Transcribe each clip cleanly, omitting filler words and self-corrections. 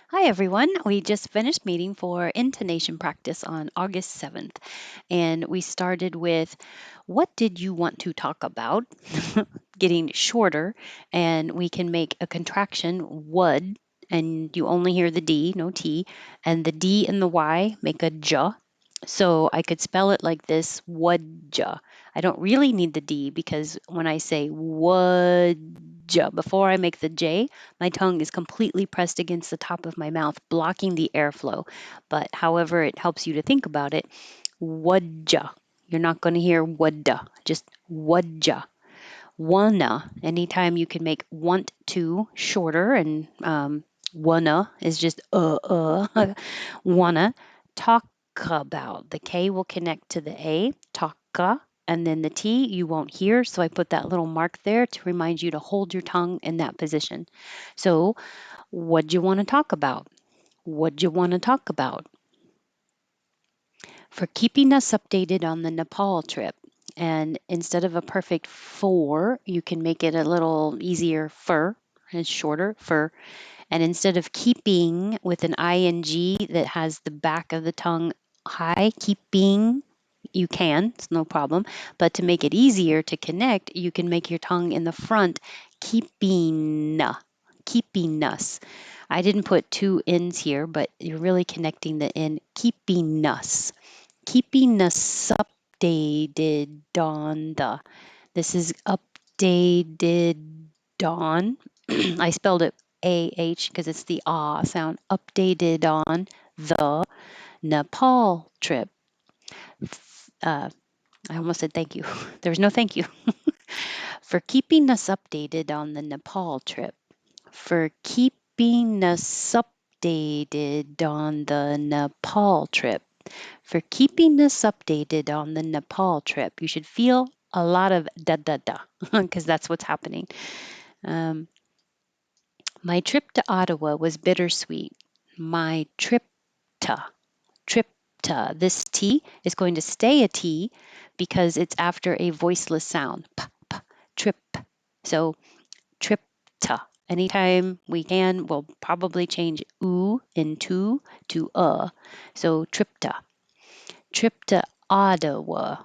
Hi, everyone. We just finished meeting for intonation practice on August 7th, and we started with what did you want to talk about? Getting shorter, and we can make a contraction, would, and you only hear the D, no T, and the D and the Y make a J. So I could spell it like this, wudja. I don't really need the D because when I say wudja, before I make the J, my tongue is completely pressed against the top of my mouth, blocking the airflow. But however it helps you to think about it, wudja. You're not going to hear wudda, just wudja. Wanna, anytime you can make want to shorter, and wanna is just wanna talk about. The K will connect to the A, talka, and then the T you won't hear. So I put that little mark there to remind you to hold your tongue in that position. So, what do you want to talk about? What do you want to talk about? For keeping us updated on the Nepal trip. And instead of a perfect for, you can make it a little easier for. It's shorter for. And instead of keeping with an ing that has the back of the tongue high, keeping, you can, it's no problem. But to make it easier to connect, you can make your tongue in the front, keeping, keeping us. I didn't put two N's here, but you're really connecting the N, keeping us. Keeping us updated on the. This is updated on. I spelled it AH because it's the ah sound. Updated on the Nepal trip. Uh, I almost said thank you. There's no thank you. For keeping us updated on the Nepal trip. For keeping us updated on the Nepal trip. For keeping us updated on the Nepal trip. You should feel a lot of da da da because that's what's happening. Um, my trip to Ottawa was bittersweet. My to, trip to. This T is going to stay a T because it's after a voiceless sound. Trip. So trip to. Anytime we can, we'll probably change oo into to So trip to. Trip to Ottawa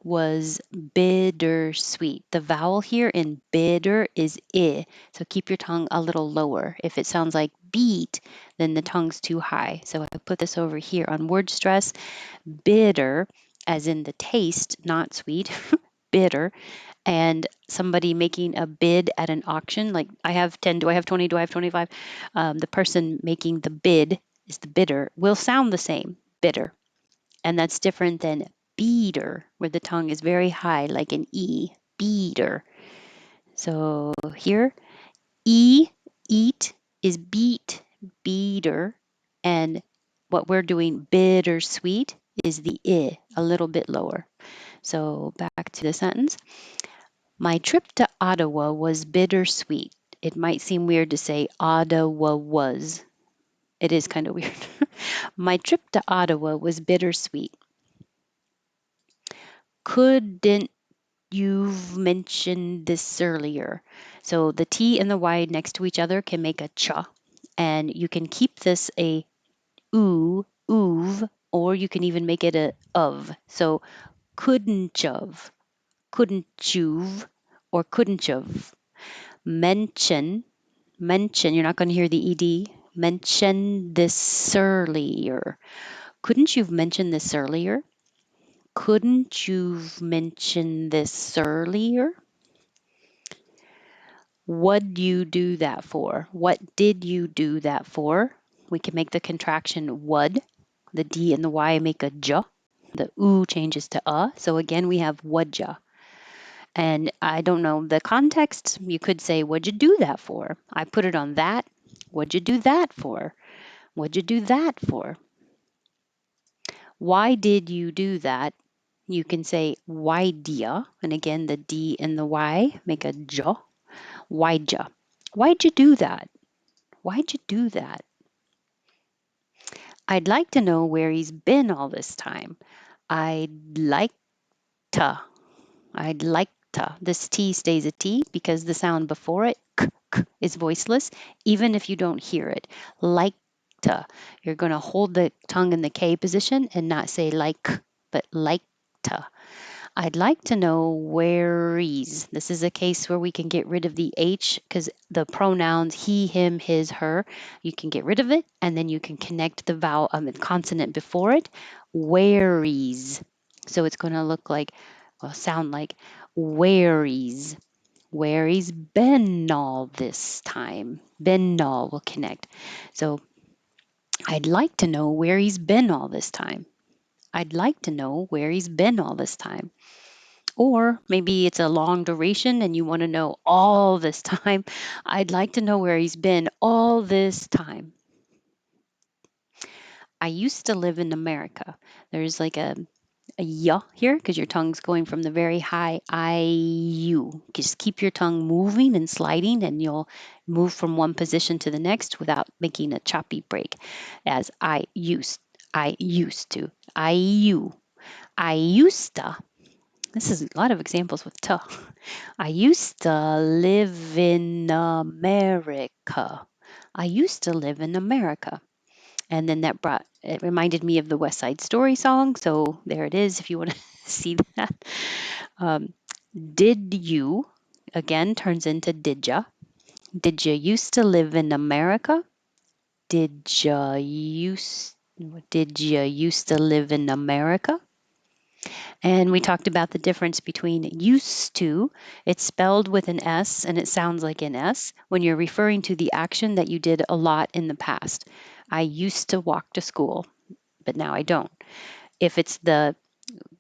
was bittersweet. The vowel here in bitter is I, so keep your tongue a little lower. If it sounds like beat, then the tongue's too high. So I put this over here on word stress, bitter, as in the taste, not sweet, bitter. And somebody making a bid at an auction, like I have 10, do I have 20, do I have 25? The person making the bid is the bidder, will sound the same, bitter. And that's different than beater, where the tongue is very high, like an E, beater. So here, E, eat, is beat, beater. And what we're doing, bittersweet, is the I, a little bit lower. So back to the sentence. My trip to Ottawa was bittersweet. It might seem weird to say Ottawa was. It is kind of weird. My trip to Ottawa was bittersweet. Couldn't you've mentioned this earlier. So the T and the Y next to each other can make a cha, and you can keep this a oo, oov, or you can even make it a of. So couldn't you've, or couldn't you've. Mention, you're not going to hear the ed. Mention this earlier. Couldn't you've mentioned this earlier? Couldn't you've mentioned this earlier? What do you do that for? What did you do that for? We can make the contraction would. The D and the Y make a j. The oo changes to So again, we have wudja. And I don't know the context. You could say, what'd you do that for? I put it on that. What'd you do that for? What'd you do that for? Why did you do that? You can say why dia. And again, the D and the Y make a j. Why'd ya? Why'd you do that? Why'd you do that? I'd like to know where he's been all this time. I'd like to. I'd like to. This T stays a T because the sound before it, k, is voiceless, even if you don't hear it. Like to. You're going to hold the tongue in the K position and not say like, but like to. I'd like to know where's. This is a case where we can get rid of the H because the pronouns he, him, his, her, you can get rid of it and then you can connect the vowel, the consonant before it. Where's. So it's going to look like, well, sound like where's. Where he's been all this time. Been all will connect. So I'd like to know where he's been all this time. I'd like to know where he's been all this time. Or maybe it's a long duration and you want to know all this time. I'd like to know where he's been all this time. I used to live in America. There's like a y here because your tongue's going from the very high you. Just keep your tongue moving and sliding, and you'll move from one position to the next without making a choppy break. As I used to, I used to. This is a lot of examples with to. I used to live in America. I used to live in America. And then it reminded me of the West Side Story song. So there it is if you want to see that. Um, did you, again, turns into did ya. Did you used to live in America? Did you used did you used to live in America? And we talked about the difference between used to, it's spelled with an S and it sounds like an S when you're referring to the action that you did a lot in the past. I used to walk to school, but now I don't. If it's the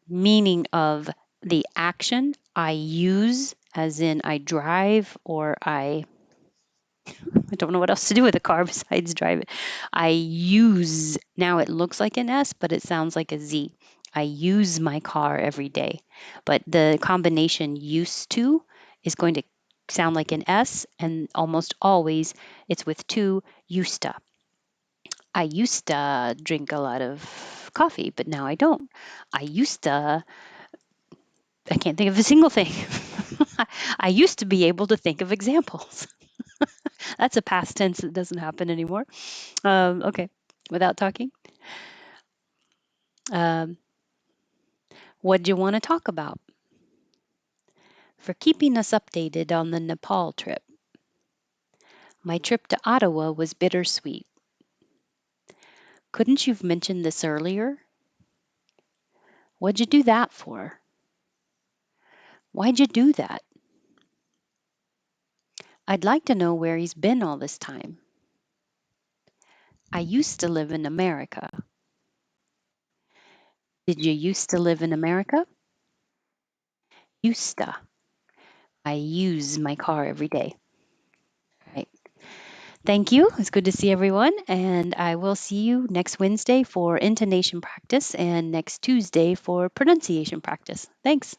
meaning of the action, I use, as in I drive or I don't know what else to do with a car besides drive it. I use, now it looks like an S, but it sounds like a Z. I use my car every day. But the combination used to is going to sound like an S, and almost always it's with two used to. I used to drink a lot of coffee, but now I don't. I can't think of a single thing. I used to be able to think of examples. That's a past tense that doesn't happen anymore. Okay, without talking. Um, what do you want to talk about? For keeping us updated on the Nepal trip. My trip to Ottawa was bittersweet. Couldn't you've mentioned this earlier? What'd you do that for? Why'd you do that? I'd like to know where he's been all this time. I used to live in America. Did you used to live in America? Used to. I use my car every day. Right. Thank you. It's good to see everyone. And I will see you next Wednesday for intonation practice and next Tuesday for pronunciation practice. Thanks.